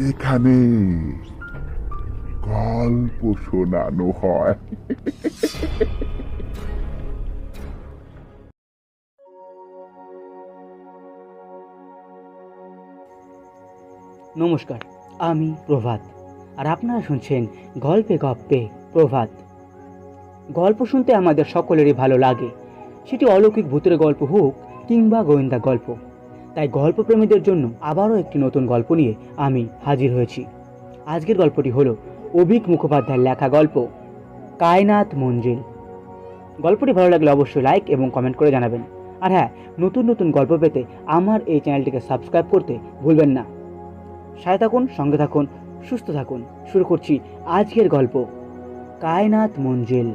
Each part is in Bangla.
এখানে গল্প শোনানো হয়। নমস্কার, আমি প্রভাত, আর আপনারা শুনছেন গল্পে গপ্পে প্রভাত। গল্প শুনতে আমাদের সকলেরই ভালো লাগে, সেটি অলৌকিক ভূতের গল্প হোক কিংবা গোয়েন্দা গল্প। তাই গল্পপ্রেমীদের জন্য আবারও একটি নতুন গল্প নিয়ে আমি হাজির হয়েছি। আজকের গল্পটি হলো অভিক মুখোপাধ্যায়ের লেখা গল্প কায়নাত মঞ্জিল। গল্পটি ভালো লাগলে অবশ্যই লাইক এবং কমেন্ট করে জানাবেন। আর হ্যাঁ, নতুন নতুন গল্প পেতে আমার এই চ্যানেলটিকে সাবস্ক্রাইব করতে ভুলবেন না। সাথে থাকুন, সঙ্গে থাকুন, সুস্থ থাকুন। শুরু করছি আজকের গল্প কায়নাত মঞ্জিল।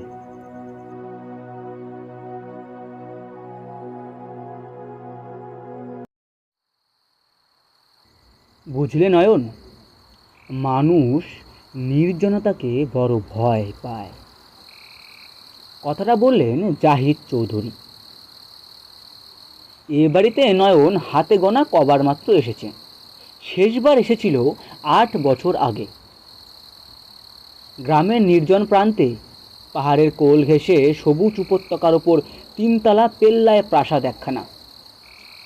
বুঝলে নয়ন, মানুষ নির্জনতাকে বড় ভয় পায়। কথাটা বললেন জাহিদ চৌধুরী। এ বাড়িতে নয়ন হাতে গোনা কবার মাত্র এসেছে। শেষবার এসেছিল 8 বছর আগে। গ্রামের নির্জন প্রান্তে পাহাড়ের কোল ঘেঁষে সবুজ উপত্যকার ওপর 3তলা পেল্লায় প্রাসাদ একখানা।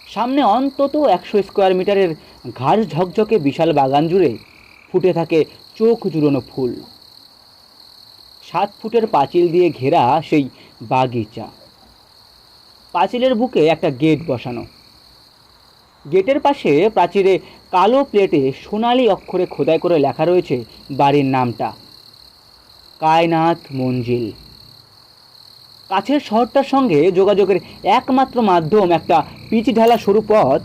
সামনে অন্তত 100 স্কোয়ার মিটারের ঘাস ঝকঝকে বিশাল বাগান জুড়ে ফুটে থাকে চোখ জুড়োনো ফুল। 7 ফুটের পাঁচিল দিয়ে ঘেরা সেই বাগিচা। পাঁচিলের বুকে একটা গেট বসানো। গেটের পাশে প্রাচীরে কালো প্লেটে সোনালি অক্ষরে খোদাই করে লেখা রয়েছে বাড়ির নামটা, কায়নাত মঞ্জিল। কাছের শহরটার সঙ্গে যোগাযোগের একমাত্র মাধ্যম একটা পিচ ঢালা সরু পথ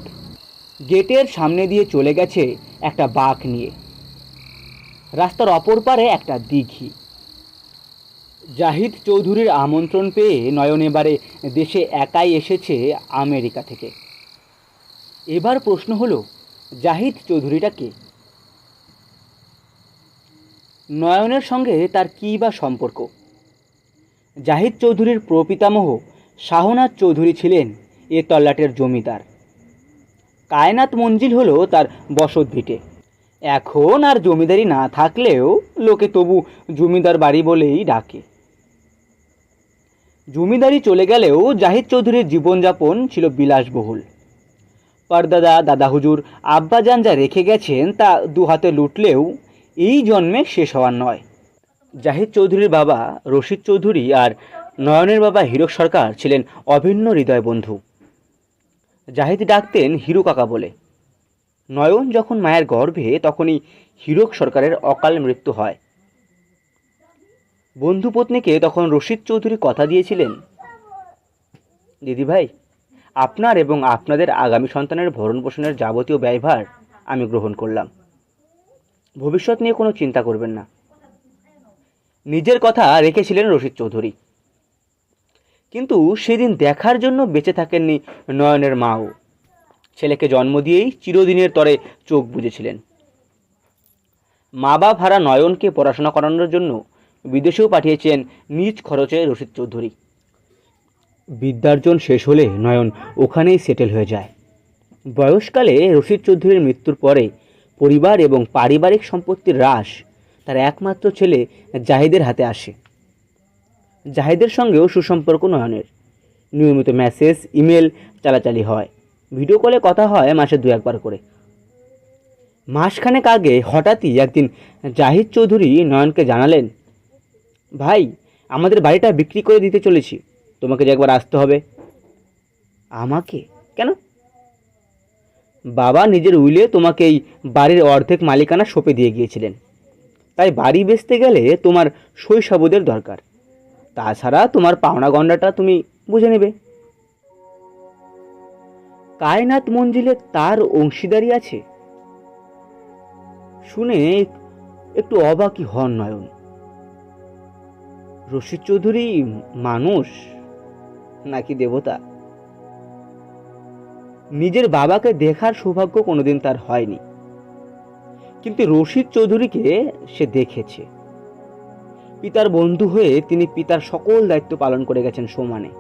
গেটের সামনে দিয়ে চলে গেছে একটা বাঁক নিয়ে। রাস্তার অপর পারে একটা দিঘি। জাহিদ চৌধুরীর আমন্ত্রণ পেয়ে নয়ন এবারে দেশে একাই এসেছে আমেরিকা থেকে। এবার প্রশ্ন হলো, জাহিদ চৌধুরীটা কে? নয়নের সঙ্গে তার কী বা সম্পর্ক? জাহিদ চৌধুরীর প্রপিতামহ শাহনাজ চৌধুরী ছিলেন এ তল্লাটের জমিদার। কায়নাত মঞ্জিল হলো তার বসত ভিটে। এখন আর জমিদারি না থাকলেও লোকে তবু জমিদার বাড়ি বলেই ডাকে। জমিদারি চলে গেলেও জাহিদ চৌধুরীর জীবনযাপন ছিল বিলাসবহুল। পরদাদা দাদা হুজুর আব্বাজান যা রেখে গেছেন তা দু হাতে লুটলেও এই জন্মে শেষ হওয়ার নয়। জাহিদ চৌধুরীর বাবা রশিদ চৌধুরী আর নয়নের বাবা হীরক সরকার ছিলেন অভিন্ন হৃদয় বন্ধু। জাহিদ ডাকতেন হিরু কাকা বলে। নয়ন যখন মায়ের গর্ভে তখনই হীরক সরকারের অকাল মৃত্যু হয়। বন্ধু পত্নীকে তখন রশিদ চৌধুরী কথা দিয়েছিলেন, দিদিভাই, আপনার এবং আপনাদের আগামী সন্তানের ভরণ পোষণের যাবতীয় ব্যয়ভার আমি গ্রহণ করলাম। ভবিষ্যৎ নিয়ে কোনো চিন্তা করবেন না। নিজের কথা রেখেছিলেন রশিদ চৌধুরী। কিন্তু সেদিন দেখার জন্য বেঁচে থাকেননি নয়নের মাও। ছেলেকে জন্ম দিয়েই চিরদিনের তরে চোখ বুজেছিলেন। মা বাপ হারা নয়নকে পড়াশোনা করানোর জন্য বিদেশেও পাঠিয়েছেন নিজ খরচে রশিদ চৌধুরী। বিদ্যার্জন শেষ হলে নয়ন ওখানেই সেটেল হয়ে যায়। বয়সকালে রশিদ চৌধুরীর মৃত্যুর পরে পরিবার এবং পারিবারিক সম্পত্তির হ্রাস তার একমাত্র ছেলে জাহিদের হাতে আসে। জাহিদের সঙ্গেও সুসম্পর্ক নয়নের। নিয়মিত মেসেজ ইমেল চালাচালি হয়। ভিডিও কলে কথা হয় মাসে 2-1 করে। মাসখানেক আগে হঠাৎই একদিন জাহিদ চৌধুরী নয়নকে জানালেন, ভাই, আমাদের বাড়িটা বিক্রি করে দিতে চলেছি, তোমাকে যে একবার আসতে হবে। আমাকে? কেন? বাবা নিজের উইলে তোমাকে এই বাড়ির অর্ধেক মালিকানা সঁপে দিয়ে গিয়েছিলেন। তাই বাড়ি বেচতে গেলে তোমার শৈশবদের দরকার। তাছাড়া তোমার পাওনা গন্ডাটা তুমি বুঝে নেবে। কায়নাত মঞ্জিলে তার অংশীদারি আছে শুনে একটু অবাকই হন নয়ন। রশিদ চৌধুরী মানুষ নাকি দেবতা? নিজের বাবাকে দেখার সৌভাগ্য কোনোদিন তার হয়নি, কিন্তু রশিদ চৌধুরীকে সে দেখেছে। পিতার বন্ধু হয়ে তিনি পিতার সকল দায়িত্ব পালন করে গেছেন সমানে।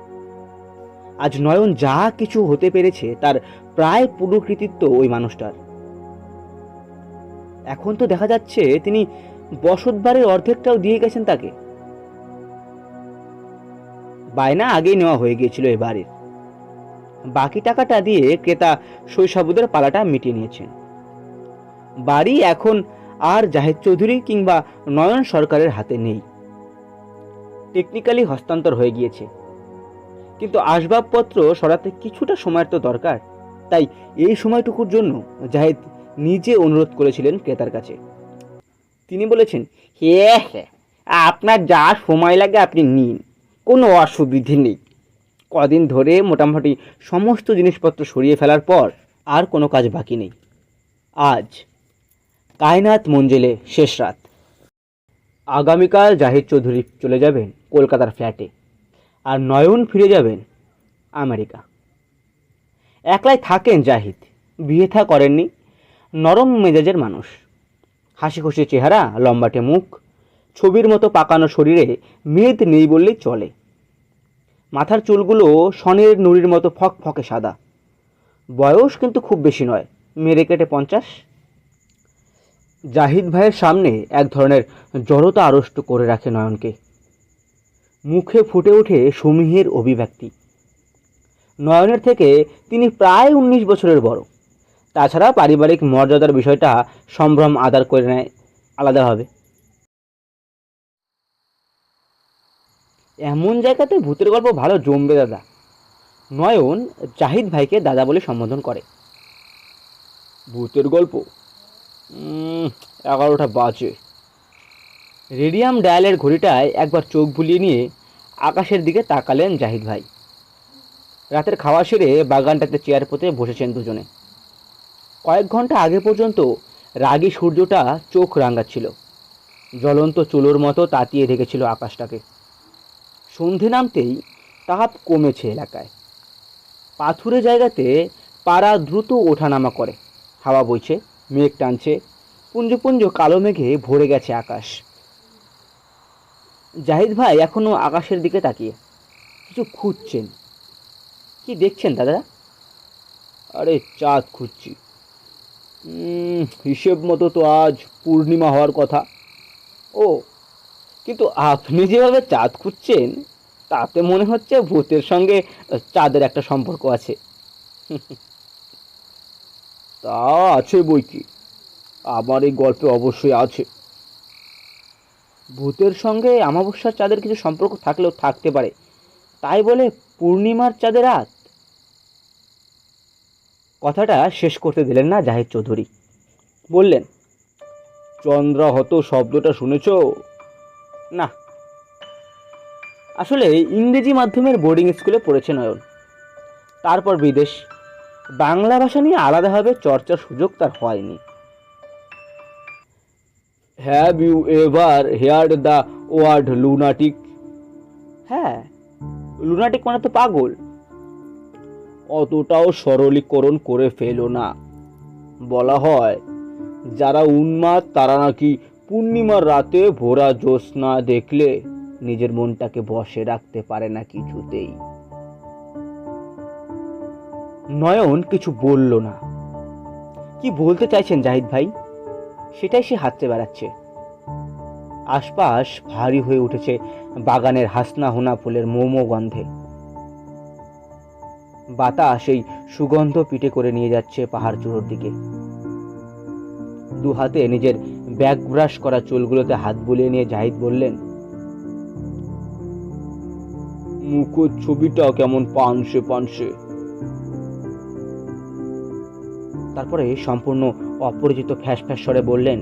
আজ নয়ন যা কিছু হতে পেরেছে তার প্রায় পুরো কৃতিত্ব ওই মানুষটার। এখন তো দেখা যাচ্ছে তিনি বসতবাড়ির অর্ধেকটাও দিয়ে গেছেন তাকে। বায়না আগেই নেওয়া হয়ে গিয়েছিল এই বাড়ির, বাকি টাকাটা দিয়ে ক্রেতা শৈশবুদের পালাটা মিটিয়ে নিয়েছেন। বাড়ি এখন আর জাহিদ চৌধুরী কিংবা নয়ন সরকারের হাতে নেই, টেকনিক্যালি হস্তান্তর হয়ে গিয়েছে, কিন্তু আসবাবপত্র সরাতে কিছুটা সময়ের তো দরকার। তাই এই সময়টুকুর জন্য জাহিদ নিজে অনুরোধ করেছিলেন ক্রেতার কাছে। তিনি বলেছেন, হ্যাঁ হ্যাঁ, আপনার যা সময় লাগে আপনি নিন, কোনো অসুবিধে নেই। কদিন ধরে মোটামুটি সমস্ত জিনিসপত্র সরিয়ে ফেলার পর আর কোনো কাজ বাকি নেই। আজ কায়নাত মঞ্জিলে শেষ রাত। আগামীকাল জাহিদ চৌধুরী চলে যাবেন কলকাতার ফ্ল্যাটে, আর নয়ন ফিরে যাবেন আমেরিকা। একলাই থাকেন জাহিদ, বিয়ে থা করেননি, নরম মেজাজের মানুষ, হাসি খুশি চেহারা, লম্বাটে মুখ, ছবির মতো পাকানো শরীরে মেদ নেই বললেই চলে। মাথার চুলগুলো সনের নুড়ির মতো ফকফকে সাদা। বয়স কিন্তু খুব বেশি নয়, মেরে কেটে 50। জাহিদ ভাইয়ের সামনে এক ধরনের জড়তা আড়ষ্ট করে রাখে নয়নকে। মুখে ফুটে ওঠে সমীহের অভিব্যক্তি। নয়নের থেকে তিনি প্রায় 19 বছরের বড়। তাছাড়া পারিবারিক মর্যাদার বিষয়টা সম্ভ্রম আদার করে নেয় আলাদাভাবে। এমন জায়গাতে ভূতের গল্প ভালো জমবে দাদা। নয়ন জাহিদ ভাইকে দাদা বলে সম্বোধন করে। ভূতের গল্প? 11টা বাজে। রেডিয়াম ডায়ালের ঘড়িটায় একবার চোখ বুলিয়ে নিয়ে আকাশের দিকে তাকালেন জাহিদ ভাই। রাতের খাওয়া সেরে বাগানটাতে চেয়ার পেতে বসেছেন দুজনে। কয়েক ঘন্টা আগে পর্যন্ত রাগী সূর্যটা চোখ রাঙাচ্ছিল, জ্বলন্ত চুলোর মতো তাতিয়ে রেখেছিল আকাশটাকে। সন্ধে নামতেই তাপ কমেছে এলাকায়। পাথুরে জায়গাতে পাড়া দ্রুত ওঠানামা করে, হাওয়া বইছে, মেঘ টানছে, পুঞ্জ পুঞ্জ কালো মেঘে ভরে গেছে আকাশ। জাহিদ ভাই এখনো আকাশের দিকে তাকিয়ে কিছু খুঁজছেন। কি দেখছেন দাদা? আরে চাঁদ খুঁজছি। হিসেব মতো তো আজ পূর্ণিমা হওয়ার কথা। ও, কিন্তু আপনি যেভাবে চাঁদ খুঁজছেন তাতে মনে হচ্ছে ভূতের সঙ্গে চাঁদের একটা সম্পর্ক আছে। তা আছে বই কি, আমার এই গল্পে অবশ্যই আছে। ভূতের সঙ্গে অমাবস্যার চাঁদের কিছু সম্পর্ক থাকলেও থাকতে পারে, তাই বলে পূর্ণিমার চাঁদের রাত? কথাটা শেষ করতে দিলেন না জাহিদ চৌধুরী। বললেন, চন্দ্রাহত শব্দটা শুনেছ? না, আসলে ইংরেজি মাধ্যমের বোর্ডিং স্কুলে পড়েছে নয়ন, তারপর বিদেশ। বাংলা ভাষা নিয়ে আলাদাভাবে চর্চার সুযোগ তার হয়নি। Have you ever heard the word lunatic? হ্যাঁ, লুনাটিক মানে তো পাগল। অতটাও সরলীকরণ করে ফেলো না। বলা হয় যারা উন্মাদ তারা নাকি পূর্ণিমার রাতে ভোরা জ্যোৎস্না দেখলে নিজের মনটাকে বশে রাখতে পারে না কিছুতেই। নয়ন কিছু বলল না। কি বলতে চাইছেন জাহিদ ভাই, সেটাই সে হাততে বেড়াচ্ছে। আশপাশ ভারী হয়ে উঠেছে বাগানের হাসনা হোনা ফুলের মোমো গন্ধে। বাতাস এই সুগন্ধ পিটে করে নিয়ে যাচ্ছে পাহাড় চূড়োর দিকে। দু হাতে নিজের ব্যাক ব্রাশ করা চুলগুলোতে হাত বুলিয়ে নিয়ে জাহিদ বললেন, মুখোর ছবিটা কেমন পানসে পানসে। তারপরে সম্পূর্ণ অপরিচিত ফ্যাস ফ্যাস স্বরে বললেন,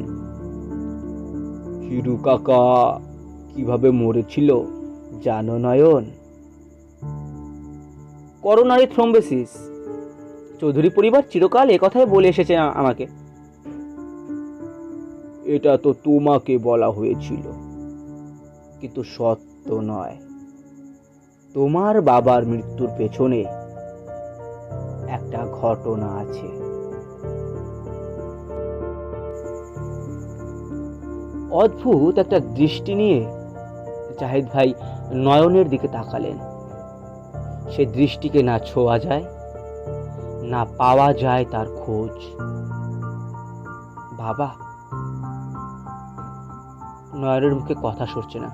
হিরু কাকা কিভাবে মরেছিল জানো নয়ন? Coronary thrombosis. চৌধুরী পরিবার চিরকাল এ কথাই বলে এসেছে আমাকে। এটা তো তোমাকে বলা হয়েছিল, কিন্তু সত্য নয়। তোমার বাবার মৃত্যুর পেছনে একটা ঘটনা আছে। অদ্ভুত একটা দৃষ্টি নিয়ে জাহিদ ভাই নয়নের দিকে তাকালেন। সে দৃষ্টিকে না ছোঁয়া যায়, না পাওয়া যায় তার খোঁজ। বাবা, নয়নের মুখে কথা সরছে না।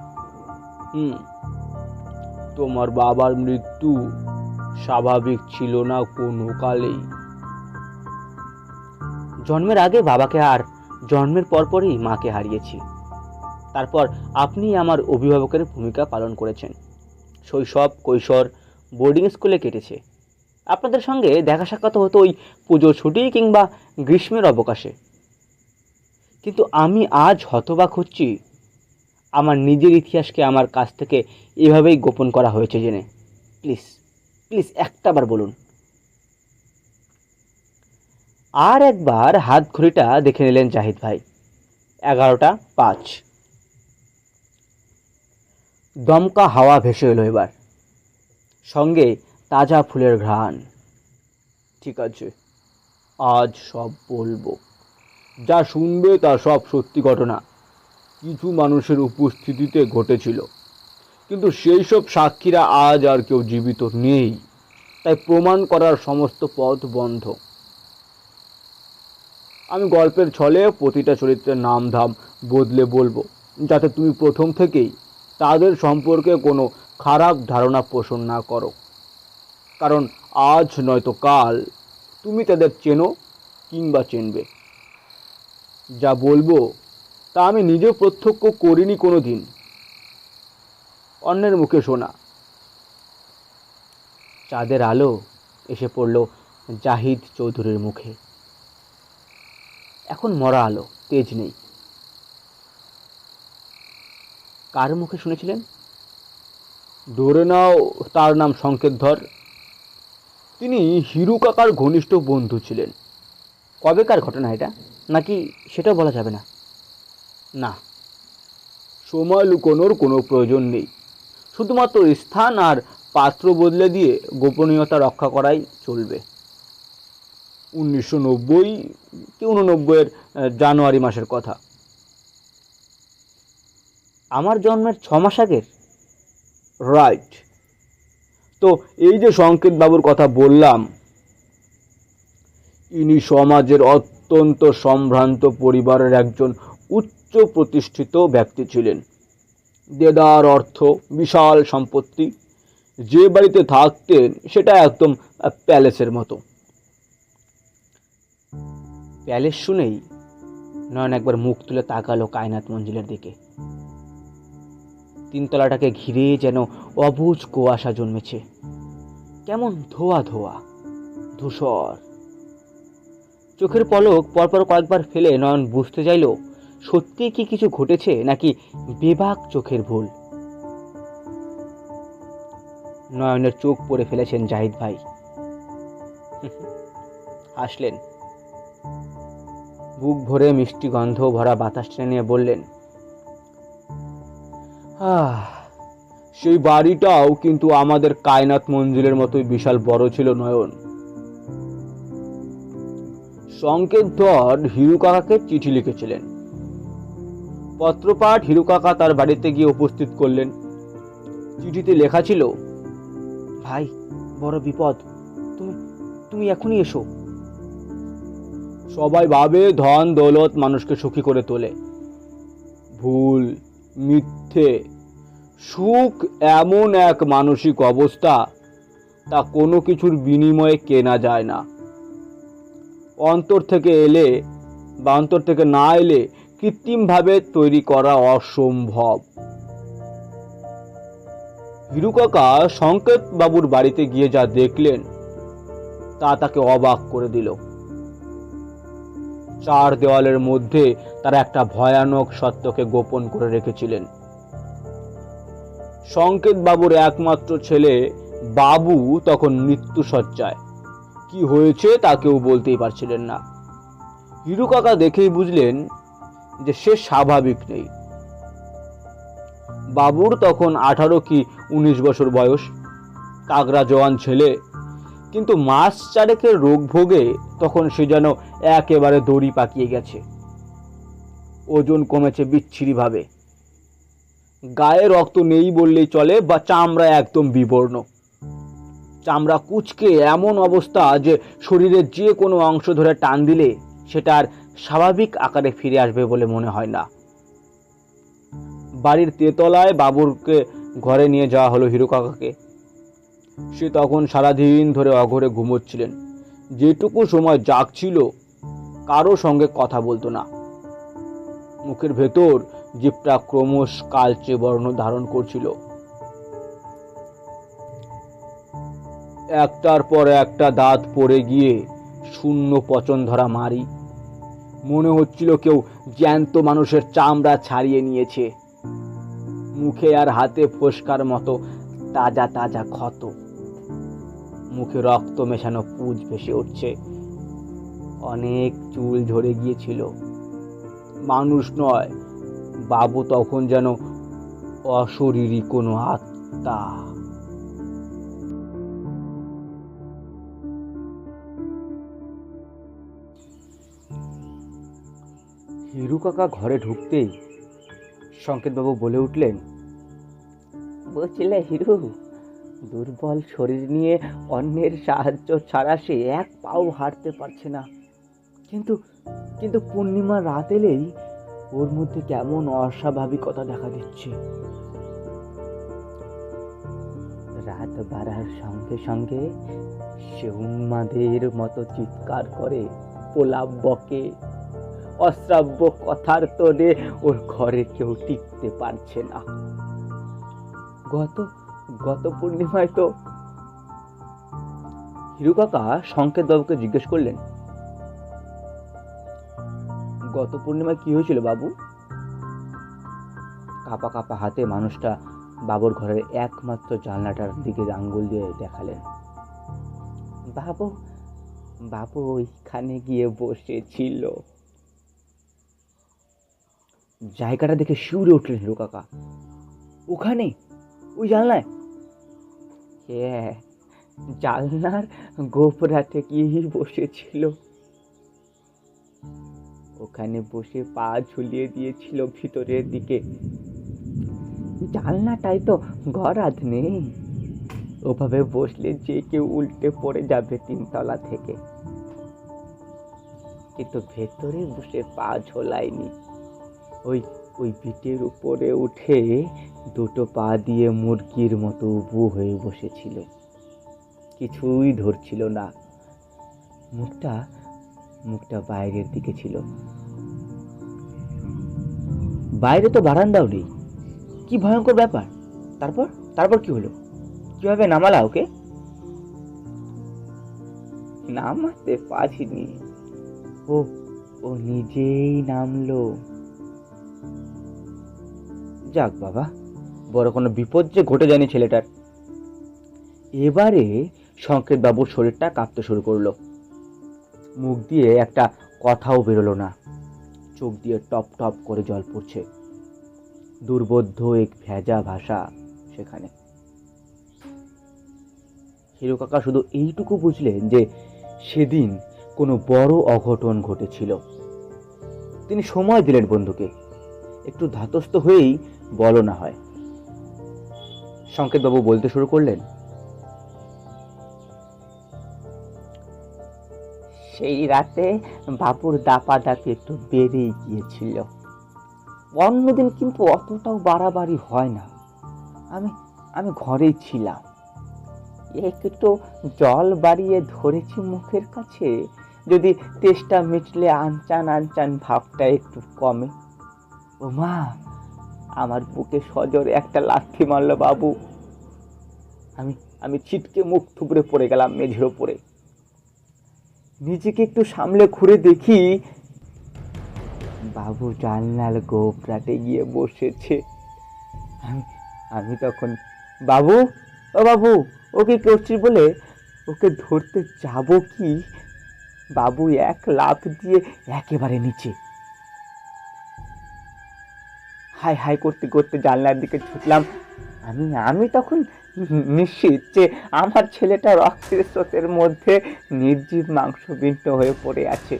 তোমার বাবার মৃত্যু স্বাভাবিক ছিল না কোনো কালেই। জন্মের আগে বাবাকে আর জন্মের পরপরই মাকে হারিয়েছি। তারপর আপনি আমার অভিভাবকের ভূমিকা পালন করেছেন। শৈশব কৈশোর বোর্ডিং স্কুলে কেটেছে। আপনাদের সঙ্গে দেখা সাক্ষাৎ হতো ওই পুজোর ছুটি কিংবা গ্রীষ্মের অবকাশে। কিন্তু আমি আজ হতবাক হচ্ছি আমার নিজের ইতিহাসকে আমার কাছ থেকে এভাবেই গোপন করা হয়েছে জেনে। প্লিজ প্লিজ একটাবার বলুন। আর একবার হাত ঘড়িটা দেখে নিলেন জাহিদ ভাই। 11:05। দমকা হাওয়া ভেসে এলো এবার, সঙ্গে তাজা ফুলের ঘ্রাণ। ঠিক আছে, আজ সব বলবো। যা শুনবে তা সব সত্যি ঘটনা। কিছু মানুষের উপস্থিতিতে ঘটেছিল, কিন্তু সেই সব সাক্ষীরা আজ আর কেউ জীবিত নেই। তাই প্রমাণ করার সমস্ত পথ বন্ধ। আমি গল্পের ছলে প্রতিটা চরিত্রের নাম ধাম বদলে বলবো, যাতে তুমি প্রথম থেকেই তাদের সম্পর্কে কোনো খারাপ ধারণা পোষণ না করো। কারণ আজ নয়তো কাল তুমি তাদের চেনো কিংবা চিনবে। যা বলবো তা আমি নিজে প্রত্যক্ষ করিনি কোনো দিন, অন্যের মুখে শোনা। চাঁদের আলো এসে পড়ল জাহিদ চৌধুরীর মুখে। এখন মরা আলো, তেজ নেই। কার মুখে শুনেছিলেন? ধরে নাও তার নাম সংকেত ধর। তিনি হিরু কাকার ঘনিষ্ঠ বন্ধু ছিলেন। কবেকার ঘটনা এটা, নাকি সেটাও বলা যাবে না? না, সময় লুকোনোর কোনো প্রয়োজন নেই। শুধুমাত্র স্থান আর পাত্র বদলে দিয়ে গোপনীয়তা রক্ষা করাই চলবে। 1990 কি 89-এর জানুয়ারি মাসের কথা। আমার জন্মের 6 মাস আগের? রাইট। তো এই যে সংকেত বাবুর কথা বললাম, ইনি সমাজের অত্যন্ত সম্ভ্রান্ত পরিবারের একজন উচ্চ প্রতিষ্ঠিত ব্যক্তি ছিলেন। দেদার অর্থ, বিশাল সম্পত্তি। যে বাড়িতে থাকতেন সেটা একদম প্যালেসের মতো। প্যালেস শুনেই নয়ন একবার মুখ তুলে তাকালো কায়নাত মঞ্জিলের দিকে। 3 তলাটাকে ঘিরে যেন অবুঝ কুয়াশা জন্মেছে, কেমন ধোয়া ধোয়া, ধূসর। চোখের পলক পরপর কয়েকবার ফেলে নয়ন বুঝতে চাইল সত্যি কি কিছু ঘটেছে নাকি বেবাক চোখের ভুল। নয়নের চোখ পড়ে ফেলেছেন জাহিদ ভাই। হাসলেন, বুক ভরে মিষ্টি গন্ধ ভরা বাতাস টেনে নিয়ে বললেন, সেই বাড়িটাও কিন্তু আমাদের কায়নাত মঞ্জিলের মতোই বিশাল বড় ছিল নয়ন। সংকেত ধর হিরু কাকাকে চিঠি লিখেছিলেন। পত্রপাঠ হিরু কাকা তার বাড়িতে গিয়ে উপস্থিত করলেন। চিঠিতে লেখা ছিল, ভাই বড় বিপদ, তুমি এখনই এসো। সবাই ভাবে ধন দৌলত মানুষকে সুখী করে তোলে। ভুল, মিথ্যে। সুখ এমন এক মানসিক অবস্থা, তা কোনো কিছুর বিনিময়ে কেনা যায় না। অন্তর থেকে এলে বা অন্তর থেকে না এলে কৃত্রিমভাবে তৈরি করা অসম্ভব। হিরু কাকা সংকেত বাবুর বাড়িতে গিয়ে যা দেখলেন তা তাকে অবাক করে দিল। 4 দেওয়ালের মধ্যে তারা একটা ভয়ানক সত্যকে গোপন করে রেখেছিলেন। সংকেত বাবুর একমাত্র ছেলে বাবু তখন মৃত্যুশয্যায়। কি হয়েছে তা কেউ বলতেই পারছিলেন না। হিরু কাকা দেখেই বুঝলেন যে সে স্বাভাবিক নেই। বাবুর তখন 18 কি 19 বছর বয়স, তাগড়া জওয়ান ছেলে, কিন্তু মাস 4 রোগ ভোগে তখন সে যেন একেবারে দড়ি পাকিয়ে গেছে। ওজন কমেছে বিচ্ছিরিভাবে, গায়ে রক্ত নেই বললেই চলে, বা চামড়া একদম বিবর্ণ। চামড়া কুঁচকে এমন অবস্থা যে শরীরের যে কোনো অংশ ধরে টান দিলে সেটা আর স্বাভাবিক আকারে ফিরে আসবে বলে মনে হয় না। বাড়ির তেতলায় বাবুরকে ঘরে নিয়ে যাওয়া হলো হিরু কাকাকে। সে তখন সারাদিন ধরে অঘরে ঘুমোচ্ছিলেন। যেটুকু সময় জাগছিল কারো সঙ্গে কথা বলতো না। মুখের ভেতর জিভটা ক্রমশ কালচে বর্ণ ধারণ করছিল। একটার পর একটা দাঁত পড়ে গিয়ে শূন্য পচন ধরা মারি। মনে হচ্ছিল কেউ জ্যান্ত মানুষের চামড়া ছাড়িয়ে নিয়েছে। মুখে আর হাতে ফোস্কার মতো তাজা তাজা ক্ষত। মুখে রক্ত মেশানো পুঁজ ভেসে উঠছে। অনেক চুল ঝরে গিয়েছিল। মানুষ নয়, বাবু তখন যেন অশরীরী কোনো আত্মা। হিরু কাকা ঘরে ঢুকতেই সংকেতবাবু বলে উঠলেন, বুঝলে হিরু, দুর্বল শরীর নিয়ে অন্যের সাহায্য ছাড়া সে এক পাও হাঁটতে পারছে না। কিন্তু কিন্তু পূর্ণিমার রাত এলেই ওর মধ্যে কেমন অস্বাভাবিকতা দেখা দিচ্ছে। রাত বাড়ার সঙ্গে সঙ্গে সে উন্মাদের মতো চিৎকার করে, প্রলাপ বকে। অশ্রাব্য কথার তোড়ে ওর ঘরে কেউ টিকতে পারছে না। গত পূর্ণিমায় তো। হিরু কাকা সংকেত বাবুকে জিজ্ঞেস করলেন, গত পূর্ণিমায় কি হয়েছিল বাবু? কাপা কাপা হাতে মানুষটা বাবুর ঘরের একমাত্র জানলাটার দিকে আঙ্গুল দিয়ে দেখালেন। বাবু ওইখানে গিয়ে বসেছিল। জায়গাটা দেখে শিউরে উঠলেন হিরু কাকা। ওখানে? ওই জানলায়? হ্যাঁ, জানলার গোপরাতে গিয়েই বসেছিল। ওখানে বসে পা ঝুলিয়ে দিয়েছিল ভিতরের দিকে। জানলাটাই তো গরাদ নেই, ওভাবে বসলে যে কেউ উল্টে পড়ে যাবে 3 তলা থেকে। কিন্তু ভেতরে বসে পা ঝোলায়নি। ওই পিঠের উপরে উঠে দুটো পা দিয়ে মুরগির মতো উবু হয়ে বসেছিল। কিছুই ধরছিল না। মুখটা বাইরের দিকে ছিল। বাইরে তো বারান্দাও নেই। কি ভয়ঙ্কর ব্যাপার! তারপর কি হলো? কিভাবে নামালা ওকে? নামাতে পারিনি, ও নিজেই নামলো। যাক বাবা, বড় কোনো বিপদ যে ঘটে যায়নি ছেলেটার। এবারে সংকেত বাবুর শরীরটা কাঁপতে শুরু করলো। মুখ দিয়ে একটা কথাও বেরোলো না। চোখ দিয়ে টপ টপ করে জল পড়ছে। দুর্বোধ্য এক ভেজা ভাষা সেখানে। হিরু কাকা শুধু এইটুকু বুঝলেন যে সেদিন কোনো বড় অঘটন ঘটেছিল। তিনি সময় দিলেন বন্ধুকে, একটু ধাতস্থ হয়েই বলো না হয়। সংকেতবাবু বলতে শুরু করলেন, সেই রাতে বাবুর দাপাদাপি একটু বেড়েই গিয়েছিল। অন্যদিন কিন্তু অতটাও বাড়াবাড়ি হয় না। আমি ঘরেই ছিলাম। একটু জল বাড়িয়ে ধরেছি মুখের কাছে, যদি তেষ্টা মিটলে আনচান ভাবটা একটু কমে। ও মা, আমার বুকে সজোরে একটা লাথি মারল বাবু। আমি ছিটকে মুখ থুবড়ে পড়ে গেলাম মেঝের ওপরে। নিজেকে একটু সামলে ঘুরে দেখি বাবু জানলার গোপরাটে গিয়ে বসেছে। আমি তখন বাবু, ও বাবু, ওকে করছি বলে ওকে ধরতে যাব কি, বাবু এক লাফ দিয়ে একেবারে নিচে। হাই হাই করতে করতে জানলার দিকে ছুটলাম। আমি তখন নিশ্চিত যে আমার ছেলেটা রক্তের স্রোতের মধ্যে নির্জীব মাংসপিণ্ড হয়ে পড়ে আছে।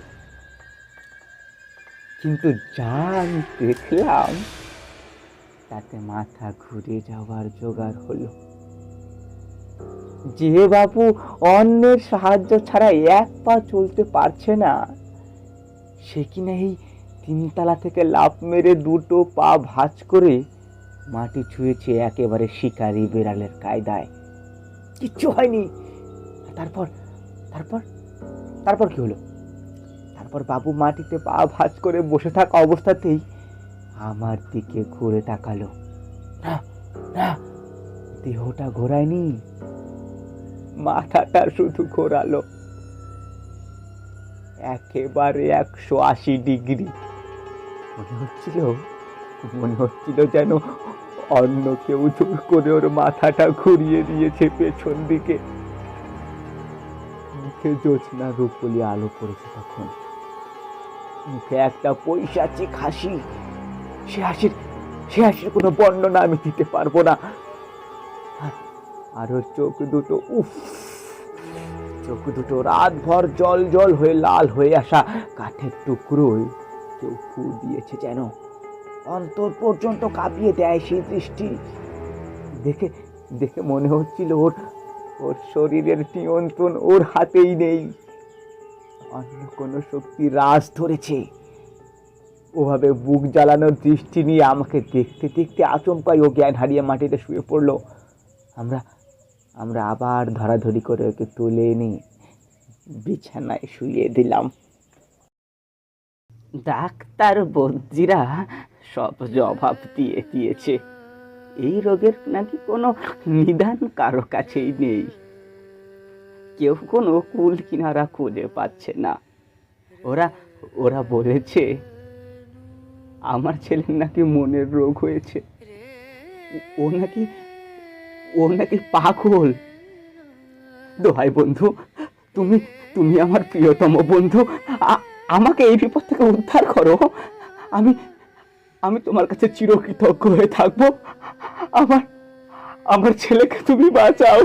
কিন্তু যা আমি দেখলাম তাতে মাথা ঘুরে যাওয়ার জোগাড় হলো। যে বাবু অন্যের সাহায্য ছাড়া এক পা চলতে পারছে না, সে কিনা এই 3 তলা থেকে লাফ মেরে দুটো পা ভাঁজ করে মাটি ছুঁয়েছে একেবারে শিকারি বেড়ালের কায়দায়। কিচ্ছু হয়নি। তারপর তারপর তারপর কি হলো? তারপর বাবু মাটিতে পা ভাঁজ করে বসে থাকা অবস্থাতেই আমার দিকে ঘুরে তাকালো। না না, দেহটা ঘোরায়নি, মাথাটা শুধু ঘোরালো একেবারে 180 ডিগ্রি। মনে হচ্ছিল যেন অন্য কেউ জোর করে ওর মাথাটা ঘুরিয়ে দিয়েছে পেছন দিকে। মুখে জ্যোৎস্না রূপলি আলো পড়েছে তখন। মুখে একটা পৈশাচিক হাসি। সে হাসির কোনো বর্ণনা আমি দিতে পারবো না। আর ওর চোখ দুটো রাতভর জল জল হয়ে লাল হয়ে আসা কাঠের টুকরোয় কেউ ফু দিয়েছে, যেন অন্তর পর্যন্ত কাঁপিয়ে দেয় সেই দৃষ্টি। দেখে মনে হচ্ছিল ওর শরীরের নিয়ন্ত্রণ ওর হাতেই নেই, অন্য কোনো শক্তি রাজ ধরেছে। ওভাবে বুক জ্বালানোর দৃষ্টি নিয়ে আমাকে দেখতে দেখতে আচমকাই ও জ্ঞান হারিয়ে মাটিতে শুয়ে পড়লো। আমরা আবার ধরাধরি করে ওকে তুলে এনে বিছানায় শুয়ে দিলাম। ডাক্তার বদ্যিরা সব জবাব দিয়েছে। এই রোগের নাকি কোনো নিদান কারো কাছেই নেই। কেউ কোনো কুল কিনারা খুঁজে পাচ্ছে না। ওরা বলেছে আমার ছেলের নাকি মনের রোগ হয়েছে। ও নাকি পাগল। দোহাই বন্ধু, তুমি আমার প্রিয়তম বন্ধু, আমাকে এই বিপদ থেকে উদ্ধার করো। আমি তোমার কাছে চিরকৃতজ্ঞ হয়ে থাকবো। আমার ছেলেকে তুমি বাঁচাও।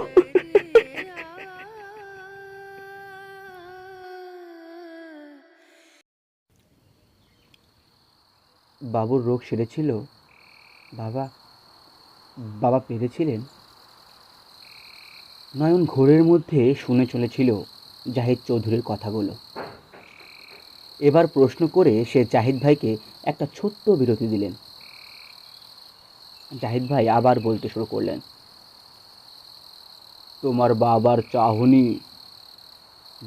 বাবুর রোগ সেরেছিল? বাবা পেরেছিলেন? নয়ন ঘোরের মধ্যে শুনে চলেছিল জাহিদ চৌধুরীর কথাগুলো। এবার প্রশ্ন করে সে জাহিদ ভাইকে একটা ছোট্ট বিরতি দিলেন। জাহিদ ভাই আবার বলতে শুরু করলেন, তোমার বাবার চাহনি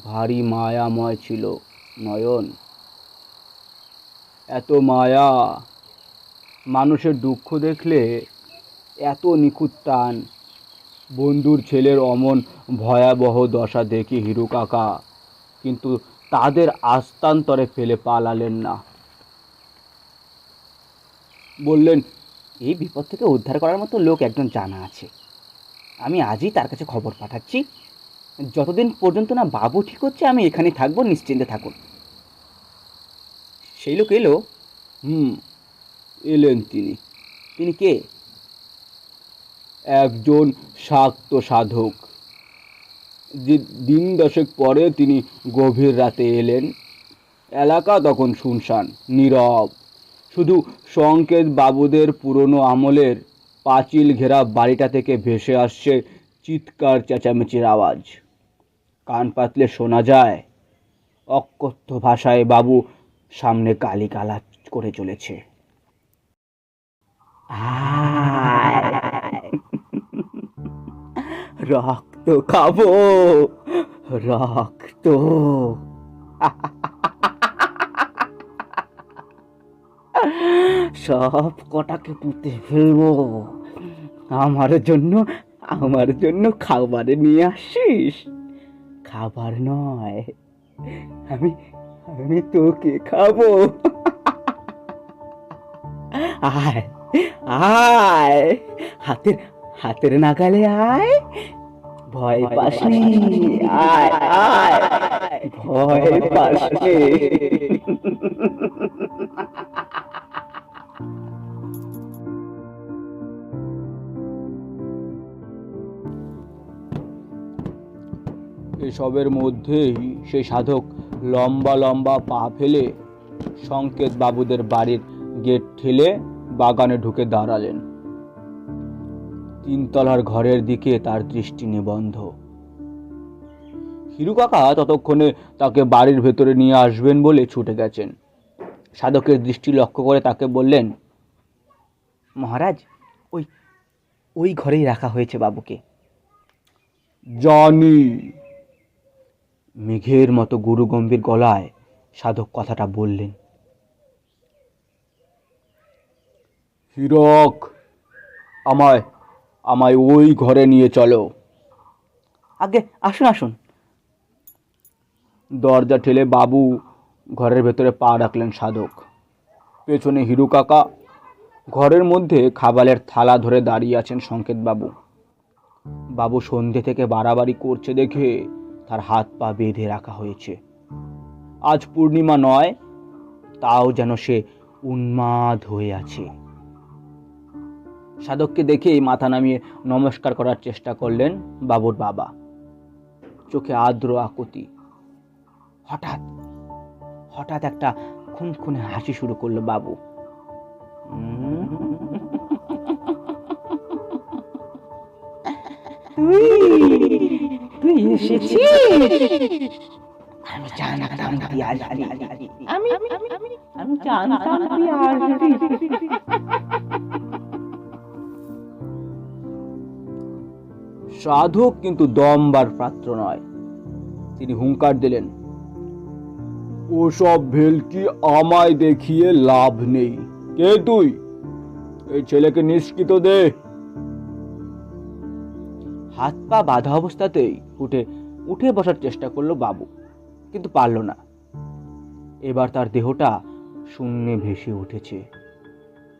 ভারী মায়াময় ছিল নয়ন। এত মায়া, মানুষের দুঃখ দেখলে এত নিখুঁত টান। বন্ধুর ছেলের অমন ভয়াবহ দশা দেখি হিরু কাকা কিন্তু তাদের আস্তান্তরে ফেলে পালালেন না। বললেন, এই বিপদ থেকে উদ্ধার করার মতো লোক একজন জানা আছে। আমি আজই তার কাছে খবর পাঠাচ্ছি। যতদিন পর্যন্ত না বাবু ঠিক হচ্ছে আমি এখানেই থাকবো, নিশ্চিন্তে থাকুন। সেই লোক এলো? এলেন। তিনি কে? একজন শাক্ত সাধক। দিন দশেক পরে তিনি গভীর রাতে এলেন। এলাকা তখন শুনশান, নীরব। শুধু সংকেত বাবুদের পুরনো আমলের পাঁচিল ঘেরা বাড়িটা থেকে ভেসে আসছে চিৎকার চেঁচামেচির আওয়াজ। কান পাতলে শোনা যায় অকথ্য ভাষায় বাবু সামনে গালিগালাজ করে চলেছে। রক্ত খাবো, রক্ত। সব কটাকে পুঁতে ফেলবো। আমার জন্য খাবারে নিয়ে আসিস? খাবার নয়, আমি তোকে খাবো। আয় আয়, হাতের নাগালে আয়। ভয় পাসনি? আয় আয়, ভয় পাসনি? এসবের মধ্যেই সেই সাধক লম্বা লম্বা পা ফেলে সংকেত বাবুদের বাড়ির গেট ঠেলে বাগানে ঢুকে দাঁড়ালেন। 3 তলার ঘরের দিকে তার দৃষ্টি নিবন্ধ। হিরু কাকা ততক্ষণে তাকে বাড়ির ভেতরে নিয়ে আসবেন বলে ছুটে গেছেন। সাধকের দৃষ্টি লক্ষ্য করে তাকে বললেন, মহারাজ, ওই ঘরেই রাখা হয়েছে বাবুকে। জানি। মেঘের মতো গুরুগম্ভীর গলায় সাধক কথাটা বললেন। হীরক, আমায় আমায় ওই ঘরে নিয়ে চলো। আগে আসুন আসুন। দরজা ঠেলে বাবু ঘরের ভেতরে পা রাখলেন সাধক। পেছনে হিরু কাকা, ঘরের মধ্যে খাবারের থালা ধরে দাঁড়িয়ে আছেন সংকেত বাবু। বাবু সন্ধে থেকে বাড়াবাড়ি করছে দেখে তার হাত পা বেঁধে রাখা হয়েছে। আজ পূর্ণিমা নয়, তাও যেন সে উন্মাদ হয়ে আছে। সাধককে দেখেই মাথা নামিয়ে নমস্কার করার চেষ্টা করলেন বাবুর বাবা। চোখে আর্দ্র আকুতি। হঠাৎ হঠাৎ একটা খুনখুনে হাসি শুরু করলো বাবু। তুই এসেছিস? আমি জানতাম তুই আসবি। আমি জানতাম তুই আসবি। সাধক কিন্তু দমবার পাত্র নয়। তিনি হুঙ্কার দিলেন, ওসব ভেলকি আমায় দেখিয়ে লাভ নেই। কে তুই? এই ছেলেকে নিষ্কৃত দে। হাত পা বাঁধা অবস্থাতেই উঠে বসার চেষ্টা করলো বাবু, কিন্তু পারল না। এবার তার দেহটা শূন্যে ভেসে উঠেছে,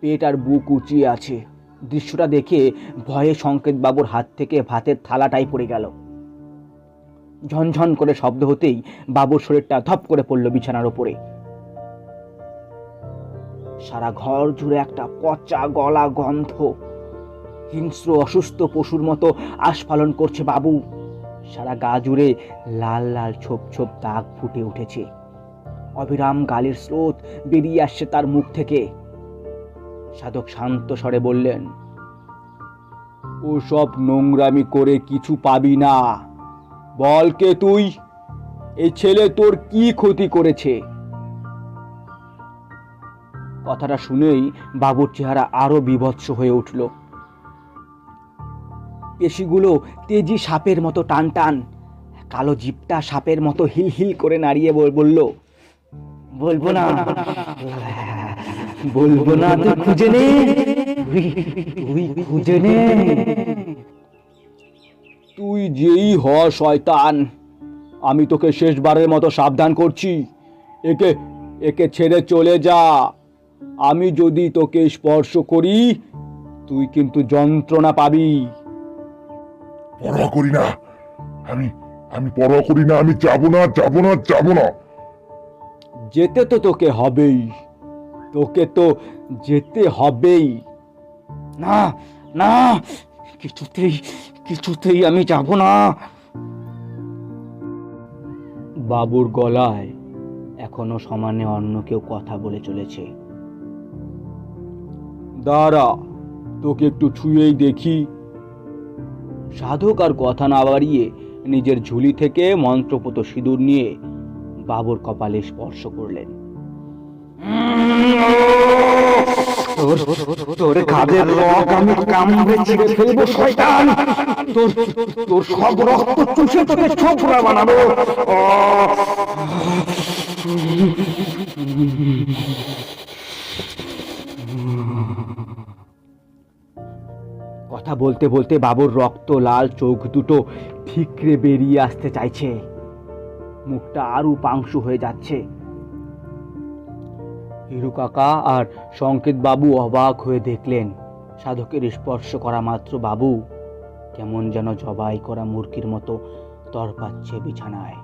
পেট আর বুক উঁচিয়ে আছে। দৃশ্যটা দেখে ভয়ে সংকেত বাবুর হাত থেকে ভাতের থালাটাই পড়ে গেল। ঝনঝন করে শব্দ হতেই বাবুর শরীরটা ধপ করে পড়ল বিছানার উপরে। সারা ঘর জুড়ে একটা পচা গলা গন্ধ। হিংস্র অসুস্থ পশুর মতো আস্ফালন করছে বাবু। সারা গা জুড়ে লাল লাল ছোপ ছোপ দাগ ফুটে উঠেছে। অবিরাম গালির স্রোত বেরিয়ে আসছে তার মুখ থেকে। সাধক শান্ত স্বরে বললেন, ওসব নোংরামি করে কিছু পাবি না। বল কে তুই? এই ছেলে তোর কি ক্ষতি করেছে? কথাটা শুনেই বাবুর চেহারা আরো বীভৎস হয়ে উঠল। পেশিগুলো তেজি সাপের মতো টান টান, কালো জিপটা সাপের মতো হিল হিল করে নাড়িয়ে বলল, বলবো না, বলবো না, তুই খুঁজে নে, তুই খুঁজে নে। তুই যেই হ শয়তান, আমি তোকে শেষবারের মতো সাবধান করছি। একে একে ছেড়ে চলে যা। আমি যদি তোকে স্পর্শ করি, তুই কিন্তু যন্ত্রণা পাবি। পরোয়া করি না, আমি পরোয়া করি না। আমি যাবো না, যাবো না, যাবো না। যেতে তো তোকে হবেই, তোকে তো যেতে হবেই। না না, কিছুতেই আমি যাব না। বাবুর গলায় এখনো সমানে অন্য কেউ কথা বলে চলেছে। দাঁড়া, তোকে একটু ছুঁয়েই দেখি। সাধক আর কথা না বাড়িয়ে নিজের ঝুলি থেকে মন্ত্রপুত সিঁদুর নিয়ে বাবুর কপালে স্পর্শ করলেন। তোর কাঁধের রক আমি কামড়ে ছিঁড়ে ফেলবো শয়তান। তোর সব রক্ত চুষে তোকে ছোকরা বানাবো। কথা বলতে বলতে বাবুর রক্ত লাল চোখ দুটো ঠিকরে বেরিয়ে আসতে চাইছে। মুখটা আরো পাংশু হয়ে যাচ্ছে। হিরু কাকা আর সংকেত বাবু অবাক হয়ে দেখলেন, সাধকের স্পর্শ করা মাত্র বাবু কেমন যেন জবাই করা মুরগির মতো তরপাচ্ছে বিছানায়।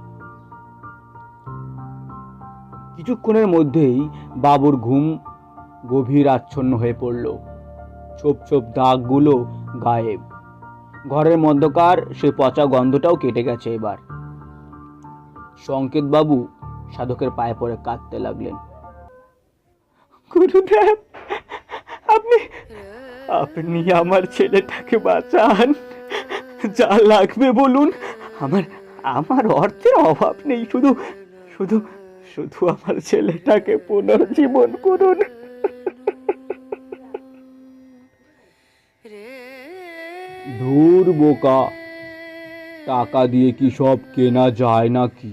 কিছুক্ষণের মধ্যেই বাবুর ঘুম গভীর আচ্ছন্ন হয়ে পড়ল। ছোপ ছোপ দাগগুলো গায়েব। ঘরের মধ্যকার সে পচা গন্ধটাও কেটে গেছে এবার। সংকেত বাবু সাধকের পায়ে পড়ে কাঁদতে লাগলেন। গুরুদেব, আপনি আমার ছেলেটাকে বাঁচান। যা লাগবে বলুন, আমার অর্থের অভাব নেই। শুধু শুধু শুধু আমার ছেলেটাকে পুনর্জীবন করুন। বোকা, টাকা দিয়ে কি সব কেনা যায় নাকি?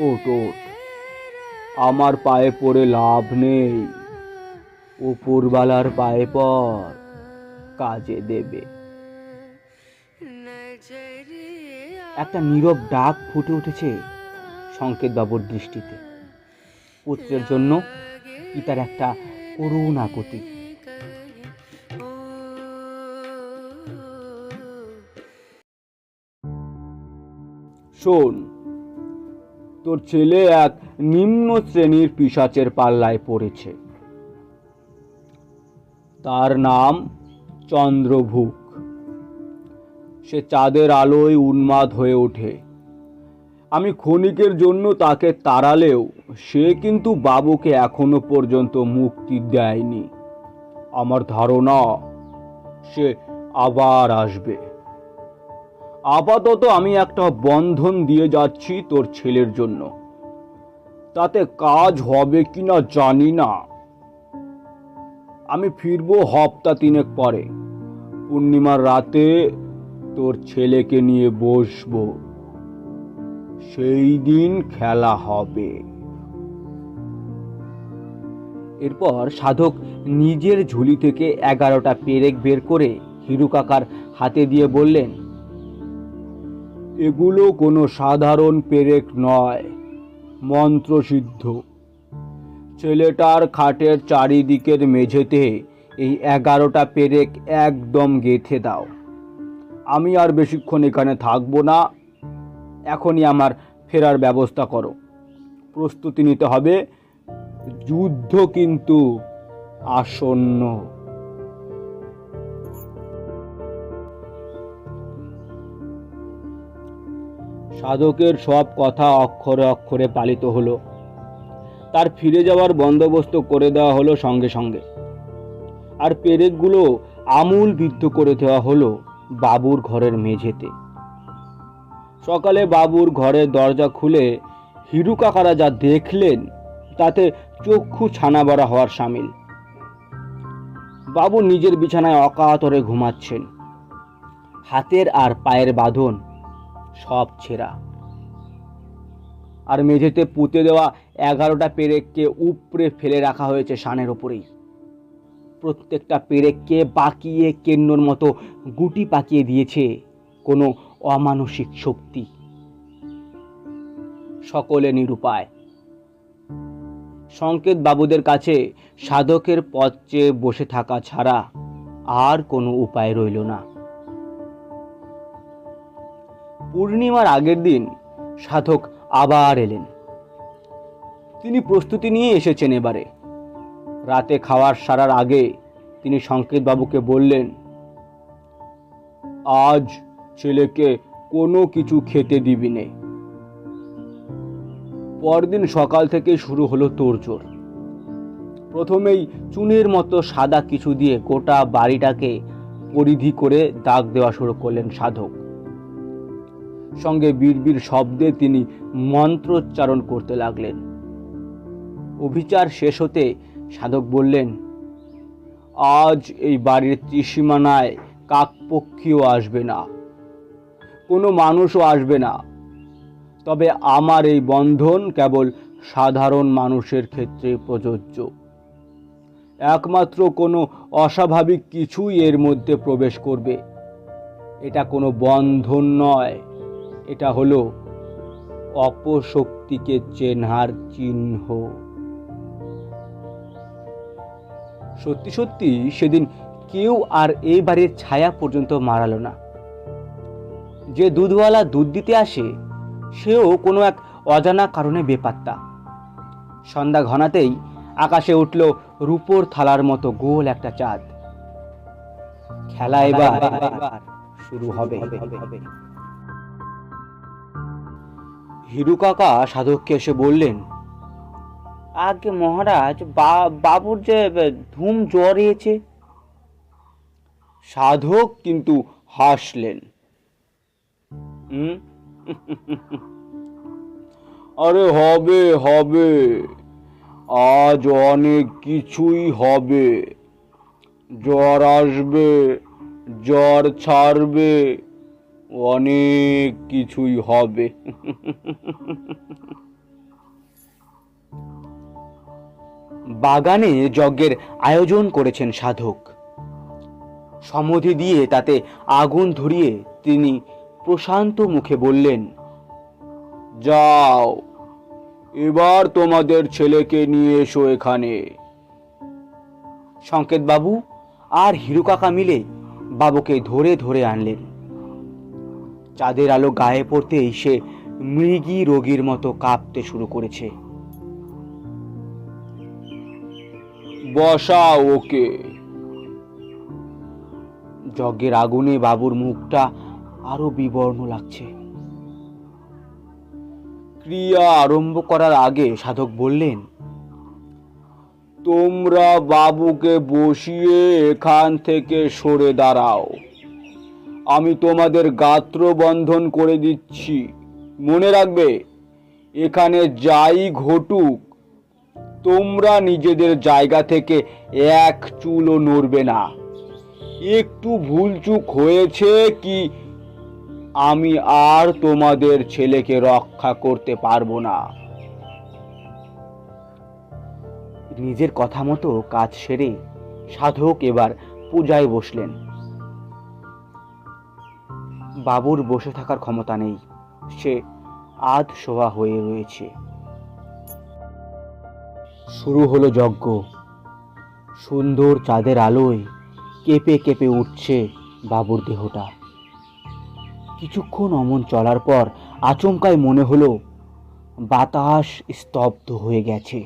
ওঠ ওঠ, আমার পায়ে পড়ে লাভ নেই, উপরওয়ালার পায়ে পর, কাজে দেবে। একটা নীরব ডাক ফুটে উঠেছে সংকেত বাবুর দৃষ্টিতে। পুত্রের জন্য পিতার একটা করুণ আকুতি। শোন, তোর ছেলে এক নিম্ন শ্রেণীর পিশাচের পাল্লায় পড়েছে। তার নাম চন্দ্রভুক। সে চাঁদের আলোয় উন্মাদ হয়ে ওঠে। আমি ক্ষণিকের জন্য তাকে তাড়ালেও সে কিন্তু বাবুকে এখনো পর্যন্ত মুক্তি দেয়নি। আমার ধারণা সে আবার আসবে। আপাতত আমি একটা বন্ধন দিয়ে যাচ্ছি তোর ছেলের জন্য। তাতে কাজ হবে কিনা জানি না। আমি ফিরবো হপ্তা তিনেক পরে। পূর্ণিমার রাতে তোর ছেলেকে নিয়ে বসবো। সেই দিন খেলা হবে। এরপর সাধক নিজের ঝুলি থেকে 11টা পেরেক বের করে হিরু কাকার হাতে দিয়ে বললেন, এগুলো কোনো সাধারণ পেরেক নয়, মন্ত্রসিদ্ধ। ছেলেটার খাটের চারিদিকের মেঝেতে এই 11টা পেরেক একদম গেঁথে দাও। আমি আর বেশিক্ষণ এখানে থাকবো না। এখনই আমার ফেরার ব্যবস্থা করো। প্রস্তুতি নিতে হবে, যুদ্ধ কিন্তু আসন্ন। সাধকের সব কথা অক্ষরে অক্ষরে পালিত হলো। তার ফিরে যাওয়ার বন্দোবস্ত করে দেওয়া হলো সঙ্গে সঙ্গে। আর পেরেকগুলো আমূল বিদ্ধ করে দেওয়া হলো বাবুর ঘরের মেঝেতে। সকালে বাবুর ঘরের দরজা খুলে হিরু কাকারা যা দেখলেন তাতে চক্ষু ছানা বড়া হওয়ার সামিল। বাবু নিজের বিছানায় অকাতরে ঘুমাচ্ছেন। হাতের আর পায়ের বাঁধন সব ছেঁড়া। আর মেঝেতে পুঁতে দেওয়া 11টা পেরেককে উপড়ে ফেলে রাখা হয়েছে শানের ওপরেই। প্রত্যেকটা পেরেককে বাঁকিয়ে কেন্নর মতো গুটি পাকিয়ে দিয়েছে কোনো অমানসিক শক্তি। সকলে নিরুপায়। সংকেত বাবুদের কাছে সাধকের পথ চেয়ে বসে থাকা ছাড়া আর কোনো উপায় রইল না। পূর্ণিমার আগের দিন সাধক আবার এলেন। তিনি প্রস্তুতি নিয়ে এসেছেন এবারে। রাতে খাওয়ার সারার আগে তিনি সংকেত বাবুকে বললেন, আজ ছেলেকে কোনো কিছু খেতে দিবি নে। পরদিন সকাল থেকে শুরু হলো তোড়জোড়। প্রথমেই চুনের মতো সাদা কিছু দিয়ে গোটা বাড়িটাকে পরিধি করে দাগ দেওয়া শুরু করলেন সাধক। সঙ্গে বিড়বিড় শব্দে তিনি মন্ত্রোচ্চারণ করতে লাগলেন। অভিচার শেষ হতে সাধক বললেন, আজ এই বাড়ির ত্রিসীমানায় কাকপক্ষীও আসবে না, কোনো মানুষও আসবে না। তবে আমার এই বন্ধন কেবল সাধারণ মানুষের ক্ষেত্রে প্রযোজ্য। একমাত্র কোনো অস্বাভাবিক কিছুই এর মধ্যে প্রবেশ করবে। এটা কোনো বন্ধন নয়, এটা হলো অপশক্তিকে চেনার চিহ্ন। সত্যি সত্যি সেদিন কেউ আর এই বাড়ির ছায়া পর্যন্ত মারালো না। যে দুধওয়ালা দুধ দিতে আসে সেও কোনো এক অজানা কারণে বেপাত্তা। সন্ধ্যা ঘনাতেই আকাশে উঠল রূপোর থালার মতো গোল একটা চাঁদ। খেলা এবার শুরু হবে। হিরু কাকা সাধককে এসে বললেন, আগে মহারাজ, বাবুর যে ধুম জ্বর হয়েছে। সাধক কিন্তু হাসলেন। আরে হবে হবে, আজ অনেক কিছুই হবে। জ্বর আসবে, জ্বর ছাড়বে, অনেক কিছুই হবে। বাগানে যজ্ঞের আয়োজন করেছেন সাধক। সমাধি দিয়ে তাতে আগুন ধরিয়ে তিনি প্রশান্ত মুখে বললেন, যাও, এবার তোমাদের ছেলেকে নিয়ে এসো এখানে। সংকেত বাবু আর হিরু কাকা মিলে বাবুকে ধরে ধরে আনলেন। চাঁদের আলো গায়ে পড়তেই সে মৃগী রোগীর মতো কাঁপতে শুরু করেছে। বসাও ওকে। যজ্ঞের আগুনে বাবুর মুখটা আরো বিবর্ণ লাগছে। ক্রিয়া আরম্ভ করার আগে সাধক বললেন, তোমরা বাবুকে বসিয়ে এখান থেকে সরে দাঁড়াও। আমি তোমাদের গাত্র বন্ধন করে দিচ্ছি। মনে রাখবে, এখানে যাই ঘটুক, তোমরা নিজেদের জায়গা থেকে এক চুলও নড়বে না। একটু ভুলচুক হয়েছে কি, আমি আর তোমাদের ছেলেকে রক্ষা করতে পারবো না। নিজের কথা মতো কাজ সেরে সাধক এবার পূজায় বসলেন। বাবুর বসে থাকার ক্ষমতা নেই, সে আধ শোয়া হয়ে রয়েছে। শুরু হলো যজ্ঞ। সুন্দর চাঁদের আলোয় কেঁপে কেঁপে উঠছে বাবুর দেহটা। কিছুক্ষণ অমন চলার পর আচমকাই মনে হলো বাতাস স্তব্ধ হয়ে গেছে।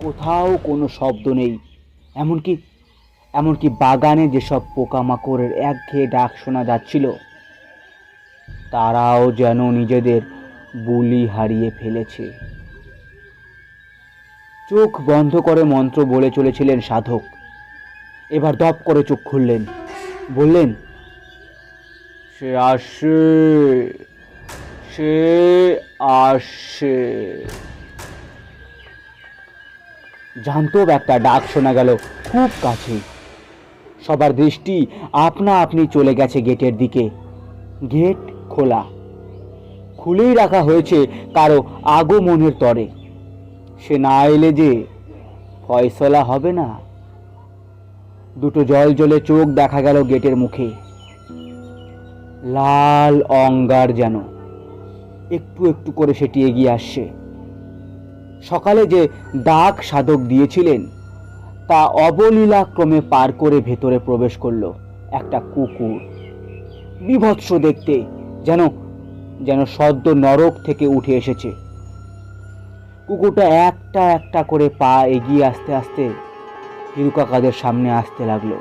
কোথাও কোনো শব্দ নেই। এমনকি বাগানে যেসব পোকামাকড়ের একঘেয়ে ডাক শোনা যাচ্ছিল, তারাও যেন নিজেদের বুলি হারিয়ে ফেলেছে। চোখ বন্ধ করে মন্ত্র বলে চলেছিলেন সাধক। এবার দপ করে চোখ খুললেন, বললেন, সে আসে, সে আসে। জান্তব একটা ডাক শোনা গেল খুব কাছে। সবার দৃষ্টি আপনা আপনি চলে গেছে গেটের দিকে। গেট খোলা, খুলেই রাখা হয়েছে কারো আগমনের তরে। সে না এলে যে ফয়সলা হবে না। দুটো জল জ্বলে চোখ দেখা গেল গেটের মুখে, লাল অঙ্গার যেন। একটু একটু করে সেটি এগিয়ে আসছে। সকালে যে ডাক সাধক দিয়েছিলেন তা অবলীলাক্রমে পার করে ভেতরে প্রবেশ করলো একটা কুকুর। বিভৎস দেখতে, যেন সদ্য নরক থেকে উঠে এসেছে। কুকুরটা একটা একটা করে পা এগিয়ে আস্তে আস্তে হিরু কাকাদের সামনে আসতে লাগলো।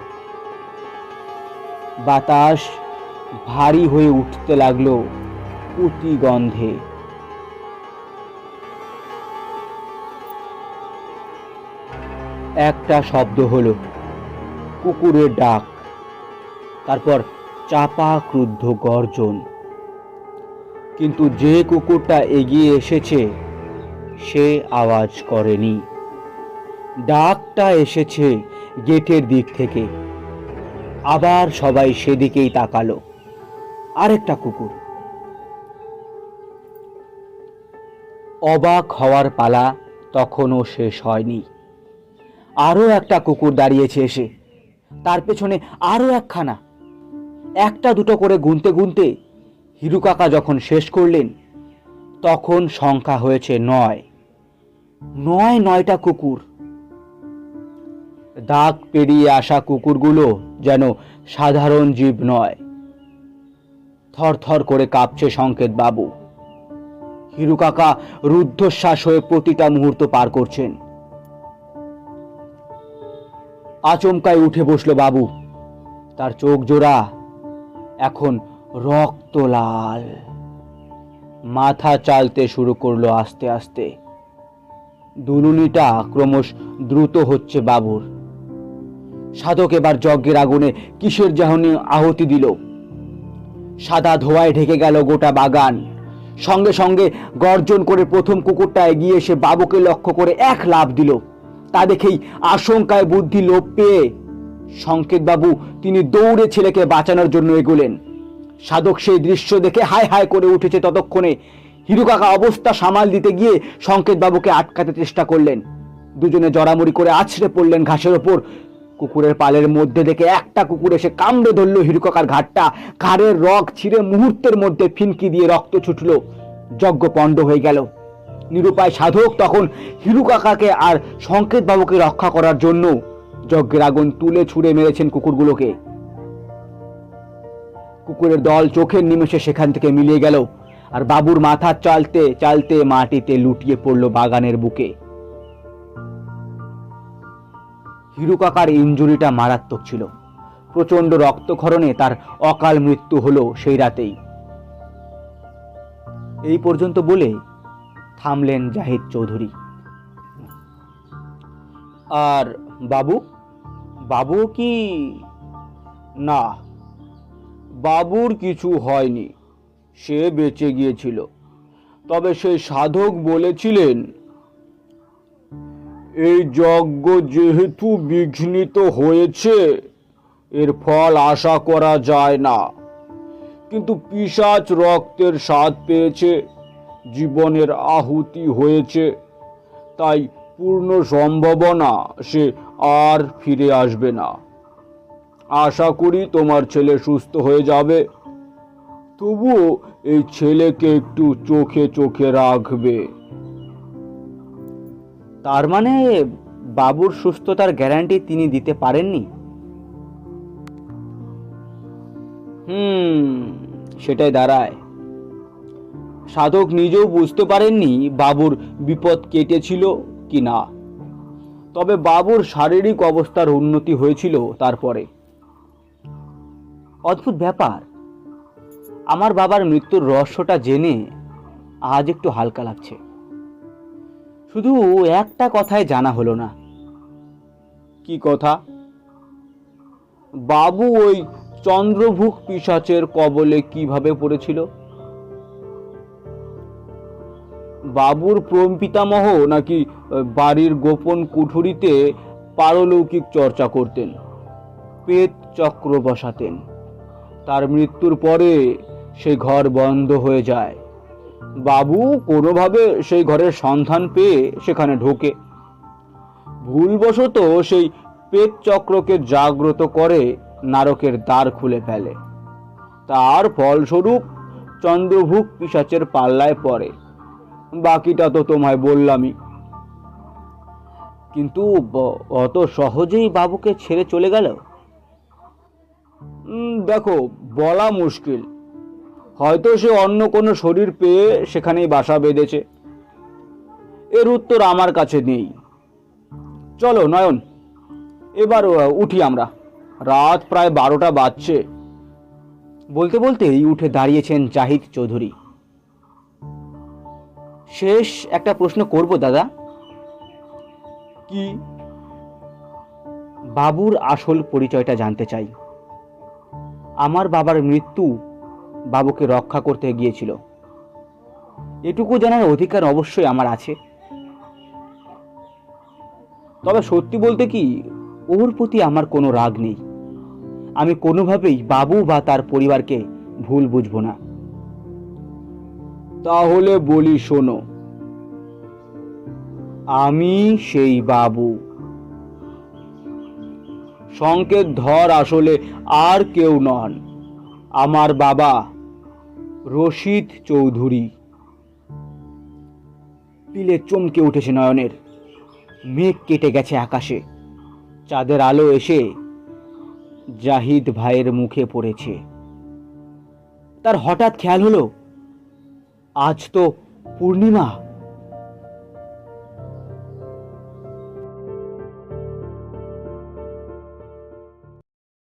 বাতাস ভারী হয়ে উঠতে লাগলো পুঁতি গন্ধে। একটা শব্দ হলো, কুকুরের ডাক। তারপর চাপা ক্রুদ্ধ গর্জন। কিন্তু যে কুকুরটা এগিয়ে এসেছে সে আওয়াজ করেনি। ডাকটা এসেছে গেটের দিক থেকে। আবার সবাই সেদিকেই তাকালো। আরেকটা কুকুর। অবাক হওয়ার পালা তখনও শেষ হয়নি। আরো একটা কুকুর দাঁড়িয়েছে এসে, তার পেছনে আরো একখানা। একটা দুটো করে গুনতে গুনতে হিরু কাকা যখন শেষ করলেন, তখন সংখ্যা হয়েছে 9। 9টা কুকুর। দাগ পেরিয়ে আসা কুকুরগুলো যেন সাধারণ জীব নয়। থরথর করে কাঁপছে সংকেত বাবু। হিরু কাকা রুদ্ধশ্বাস হয়ে প্রতিটা মুহূর্ত পার করছেন। আচমকায় উঠে বসলো বাবু। তার চোখ জোড়া এখন রক্ত লাল। মাথা চালতে শুরু করলো আস্তে আস্তে। দুলুনিটা ক্রমশ দ্রুত হচ্ছে বাবুর। সাধক এবার যজ্ঞের আগুনে কিসের যেন আহুতি দিল। সাদা ধোঁয়ায় ঢেকে গেল গোটা বাগান। সঙ্গে সঙ্গে গর্জন করে প্রথম কুকুরটা এগিয়ে এসে বাবুকে লক্ষ্য করে এক লাফ দিল। তা দেখেই আশঙ্কায় বুদ্ধি লোপ পেয়ে সংকেতবাবু তিনি দৌড়ে ছেলেকে বাঁচানোর জন্য এগোলেন। সাধক সেই দৃশ্য দেখে হায় হায় করে উঠেছে। ততক্ষণে হিরু কাকা অবস্থা সামাল দিতে গিয়ে সংকেতবাবুকে আটকাতে চেষ্টা করলেন। দুজনে জড়ামড়ি করে আছড়ে পড়লেন ঘাসের ওপর। কুকুরের পালের মধ্যে দেখে একটা কুকুর এসে কামড়ে ধরল হিরু কাকার ঘাটটা। ঘাড়ের রগ ছিঁড়ে মুহূর্তের মধ্যে ফিনকি দিয়ে রক্ত ছুটল। যজ্ঞ পণ্ড হয়ে গেল। নিরুপায় সাধক তখন হিরু কাকাকে আর সংকেতবাবুকে রক্ষা করার জন্য যজ্ঞের আগুন তুলে ছুঁড়ে মেরেছেন কুকুরগুলোকে। কুকুরের দল চোখের নিমেষে সেখান থেকে মিলিয়ে গেল, আর বাবুর মাথা চালতে চালতে মাটিতে লুটিয়ে পড়ল বাগানের বুকে। হিরু কাকার ইনজুরিটা মারাত্মক ছিল। প্রচন্ড রক্তক্ষরণে তার অকাল মৃত্যু হলো সেই রাতেই। এই পর্যন্ত বলে থামলেন জাহিদ চৌধুরী। আর বাবু? বাবু কি? না, বাবুর কিছু হয়নি, সে বেঁচে গিয়েছিল। তবে সেই সাধক বলেছিলেন, এই যজ্ঞ যেহেতু বিঘ্নিত হয়েছে, এর ফল আশা করা যায় না। কিন্তু পিশাচ রক্তের স্বাদ পেয়েছে, জীবনের আহুতি হয়েছে, তাই পূর্ণ সম্ভাবনা সে আর ফিরে আসবে না। আশা করি তোমার ছেলে সুস্থ হয়ে যাবে। তবুও এই ছেলেকে একটু চোখে চোখে রাখবে। তার মানে বাবুর সুস্থতার গ্যারান্টি তিনি দিতে পারেননি? সেটাই দাঁড়ায়। সাধক নিজেও বুঝতে পারেননি বাবুর বিপদ কেটেছিল কি না। তবে বাবুর শারীরিক অবস্থার উন্নতি হয়েছিল তারপরে। অদ্ভুত ব্যাপার, আমার বাবার মৃত্যুর রহস্যটা জেনে আজ একটু হালকা লাগছে। শুধু একটা কথাই জানা হলো না। কি কথা? বাবু ওই চন্দ্রভুক পিশাচের কবলে কিভাবে পড়েছিল? বাবুর প্রপিতামহ নাকি বাড়ির গোপন কুঠুরিতে পারলৌকিক চর্চা করতেন, পেট চক্র বসাতেন। তার মৃত্যুর পরে সেই ঘর বন্ধ হয়ে যায়। বাবু কোনোভাবে সেই ঘরের সন্ধান পেয়ে সেখানে ঢোকে। ভুলবশত সেই পেট চক্রকে জাগ্রত করে নারকের দ্বার খুলে ফেলে। তার ফলস্বরূপ চন্দ্রভুক পিশাচের পাল্লায় পড়ে। বাকিটা তো তোমায় বললামই। কিন্তু অত সহজেই বাবুকে ছেড়ে চলে গেল? দেখো, বলা মুশকিল। হয়তো সে অন্য কোনো শরীর পেয়ে সেখানেই বাসা বেঁধেছে। এর উত্তর আমার কাছে নেই। চলো নয়ন, এবার উঠি আমরা। রাত প্রায় 12টা বাজছে। বলতে বলতেই উঠে দাঁড়িয়েছেন জাহিদ চৌধুরী। শেষ একটা প্রশ্ন করব দাদা। কি? বাবুর আসল পরিচয়টা জানতে চাই। আমার বাবার মৃত্যু বাবুকে রক্ষা করতে গিয়েছিল, এটুকু জানার অধিকার অবশ্যই আমার আছে। তবে সত্যি বলতে কি, ওর প্রতি আমার কোনো রাগ নেই। আমি কোনোভাবেই বাবু বা তার পরিবারকে ভুল বুঝবো না। তাহলে বলি শোনো, আমি সেই বাবু। সংকেত ধর আসলে আর কেউ নন, আমার বাবা রশিদ চৌধুরী। পিলে চমকে উঠেছে নয়নের। মেঘ কেটে গেছে আকাশে। চাঁদের আলো এসে জাহিদ ভাইয়ের মুখে পড়েছে। তার হঠাৎ খেয়াল হলো, আজ তো পূর্ণিমা।